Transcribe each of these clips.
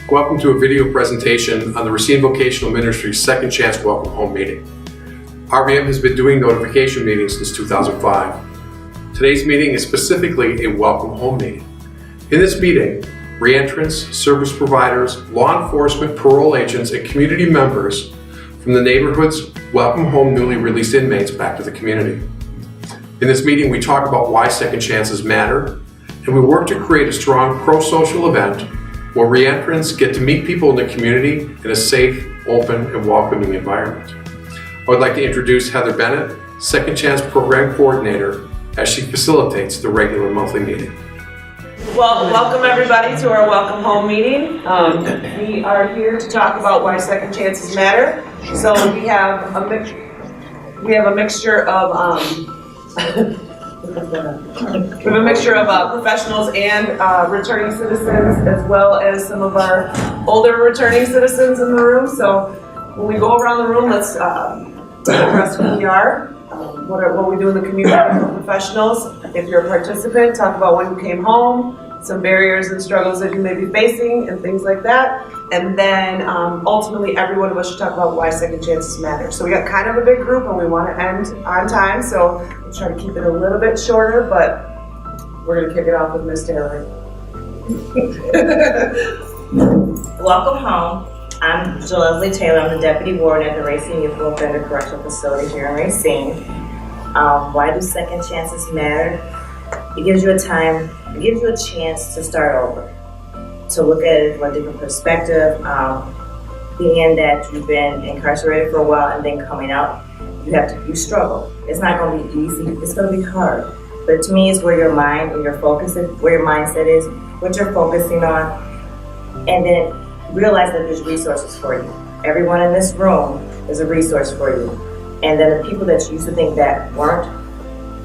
Welcome to a video presentation on the Racine Vocational Ministry's Second Chance Welcome Home meeting. RVM has been doing notification meetings since 2005. Today's meeting is specifically a Welcome Home meeting. In this meeting, reentrants, service providers, law enforcement, parole agents, and community members from the neighborhoods welcome home newly released inmates back to the community. In this meeting, we talk about why second chances matter, and we work to create a strong pro-social event where reentrants get to meet people in the community in a safe, open, and welcoming environment. I would like to introduce Heather Bennett, Second Chance Program Coordinator, as she facilitates the regular monthly meeting. Well, welcome everybody to our Welcome Home meeting. We are here to talk about why second chances matter. So we have a mixture of professionals and returning citizens, as well as some of our older returning citizens in the room. So when we go around the room, let's address who we are, what we do in the community for professionals. If you're a participant, talk about when you came home, some barriers and struggles that you may be facing, and things like that. And then ultimately, every one of us should talk about why second chances matter. So we got kind of a big group, and we want to end on time, so we'll try to keep it a little bit shorter, but we're going to kick it off with Ms. Taylor. Welcome home. I'm Leslie Taylor. I'm the Deputy Warden at the Racine Youth Offender Correctional Facility here in Racine. Why do second chances matter? It gives you a chance to start over, to look at it from a different perspective. Being that you've been incarcerated for a while and then coming out, you struggle. It's not going to be easy. It's going to be hard. But to me, it's where your mind and your focus is, where your mindset is, what you're focusing on, and then realize that there's resources for you. Everyone in this room is a resource for you. And then the people that you used to think that weren't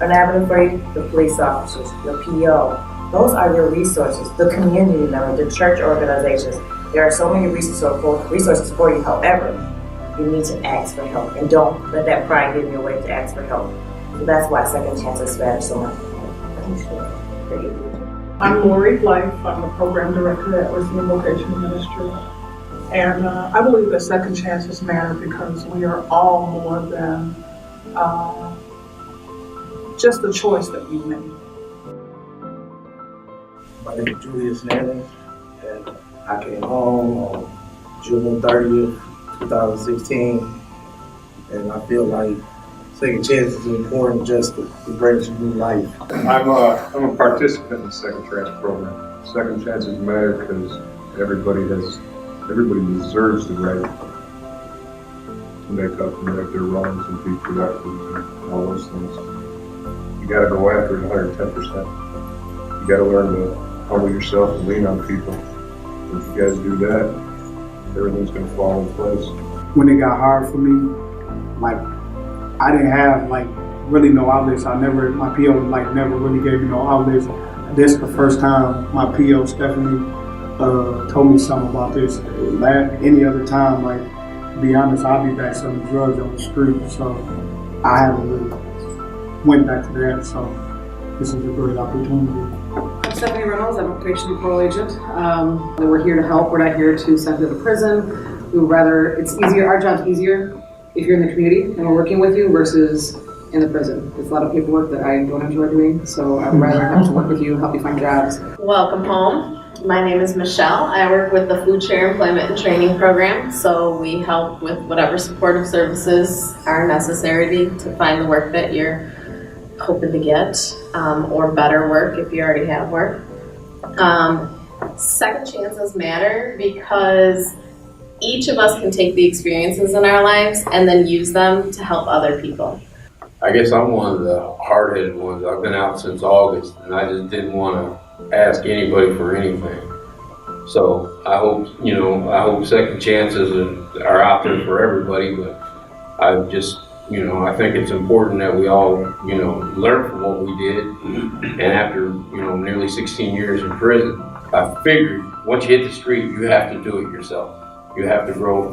an avenue for you, the police officers, the PO, those are your resources. The community members, the church organizations, there are so many resources for you. However, you need to ask for help, and don't let that pride get in your way to ask for help. So that's why second chances matter so much. I'm Lori Life. I'm the program director at RVM Vocational Ministry. And I believe that second chances matter because we are all more than just the choice that we made. My name is Julius Nance, and I came home on June 30th, 2016, and I feel like second chance is important just to bring us a new life. I'm a participant in the Second Chance program. Second chances matter because everybody deserves the right to make up and make their wrongs and be productive and all those things. You got to go after it 110%. You got to learn to humble yourself and lean on people. If you guys do that, everything's going to fall in place. When it got hard for me, I didn't have really no outlets. My PO never really gave me no outlets. This is the first time my PO Stephanie told me something about this. Any other time, to be honest, I'll be back selling drugs on the street. So I haven't really went back to that. So this is a great opportunity. I'm Stephanie Reynolds. I'm a probation and parole agent. We're here to help. We're not here to send you to prison. We would rather, it's easier, our job's easier if you're in the community and we're working with you versus in the prison. It's a lot of paperwork that I don't enjoy doing, so I'd rather have to work with you, help you find jobs. Welcome home. My name is Michelle. I work with the Food Share Employment and Training Program, so we help with whatever supportive services are necessary to find the work that you're hoping to get, or better work if you already have work. Second chances matter because each of us can take the experiences in our lives and then use them to help other people. I guess I'm one of the hard-headed ones. I've been out since August, and I just didn't want to ask anybody for anything. So I hope second chances are out there for everybody, but I think it's important that we all, learn from what we did. And after, nearly 16 years in prison, I figured once you hit the street, you have to do it yourself. You have to grow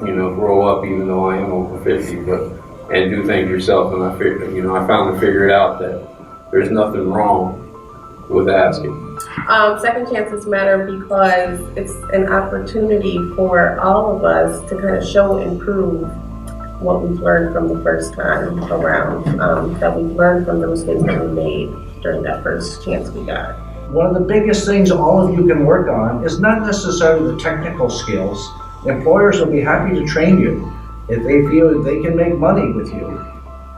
up, even though I am over 50, and do things yourself. And I found to figure it out that there's nothing wrong with asking. Second chances matter because it's an opportunity for all of us to kind of show and prove what we've learned from the first time around, that we've learned from the mistakes that we made during that first chance we got. One of the biggest things all of you can work on is not necessarily the technical skills. Employers will be happy to train you if they feel that they can make money with you.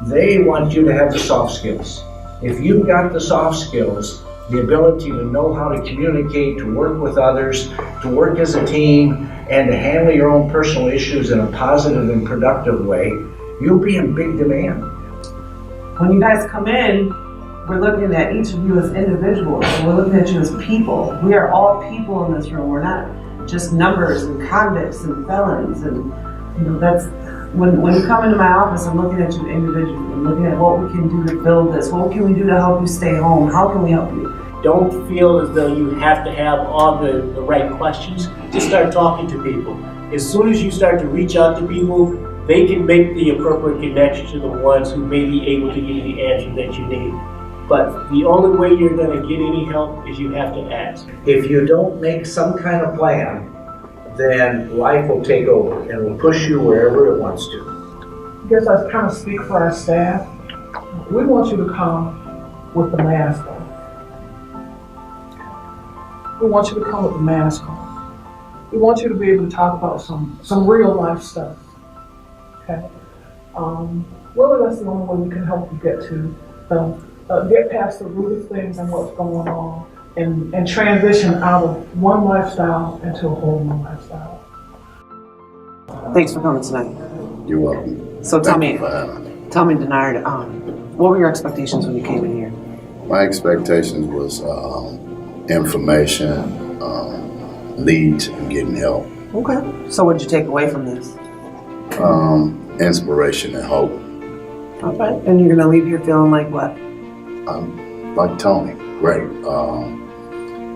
They want you to have the soft skills. If you've got the soft skills, the ability to know how to communicate, to work with others, to work as a team, and to handle your own personal issues in a positive and productive way, you'll be in big demand. When you guys come in, we're looking at each of you as individuals, and we're looking at you as people. We are all people in this room. We're not just numbers and convicts and felons, and that's when you come into my office, I'm looking at you individually. I'm looking at what we can do to build this. What can we do to help you stay home? How can we help you? Don't feel as though you have to have all the right questions. Just start talking to people. As soon as you start to reach out to people, they can make the appropriate connection to the ones who may be able to give you the answer that you need. But the only way you're going to get any help is you have to ask. If you don't make some kind of plan, then life will take over and will push you wherever it wants to. I guess I kind of speak for our staff. We want you to come with the mask on. We want you to come with the mask on. We want you to be able to talk about some real life stuff. Okay? Really, that's the only way we can help you get past the root of things and what's going on, and transition out of one lifestyle into a whole new lifestyle. Thanks for coming tonight. You're welcome. So tell me, Denard, what were your expectations when you came in here? My expectations was information, leads, and getting help. Okay. So what did you take away from this? Inspiration and hope. Okay. And you're gonna leave here feeling like what? Like Tony, great.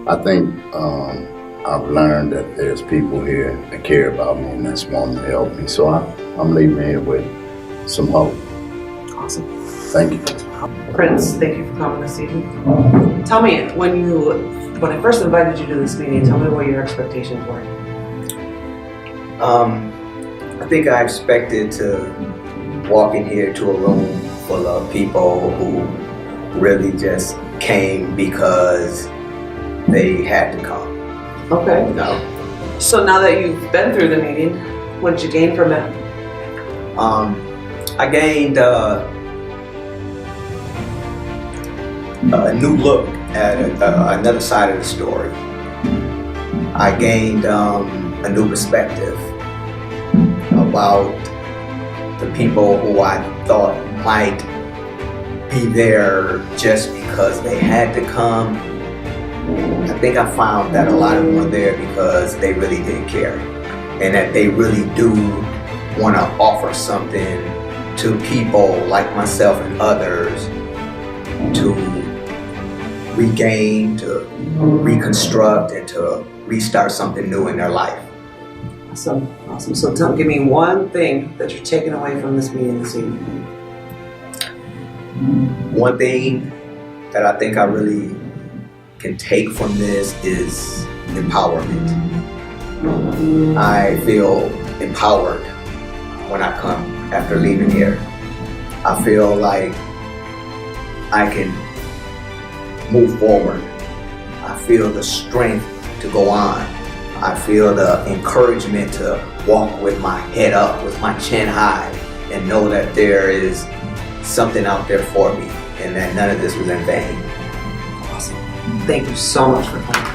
I think I've learned that there's people here that care about me and that's wanting to help me. So I'm leaving here with some hope. Awesome. Thank you. Prince, thank you for coming this evening. Tell me, when I first invited you to this meeting, tell me what your expectations were. I think I expected to walk in here to a room full of people who really just came because they had to come. Okay. No. So now that you've been through the meeting, what did you gain from it? I gained a new look at another side of the story. I gained a new perspective about the people who I thought might be there just because they had to come. I think I found that a lot of them were there because they really didn't care, and that they really do want to offer something to people like myself and others to regain, to reconstruct, and to restart something new in their life. Awesome. So give me one thing that you're taking away from this meeting this evening. One thing that I think I really can take from this is empowerment. I feel empowered when I come after leaving here. I feel like I can move forward. I feel the strength to go on. I feel the encouragement to walk with my head up, with my chin high, and know that there is something out there for me and that none of this was in vain. Awesome. Thank you so much for coming.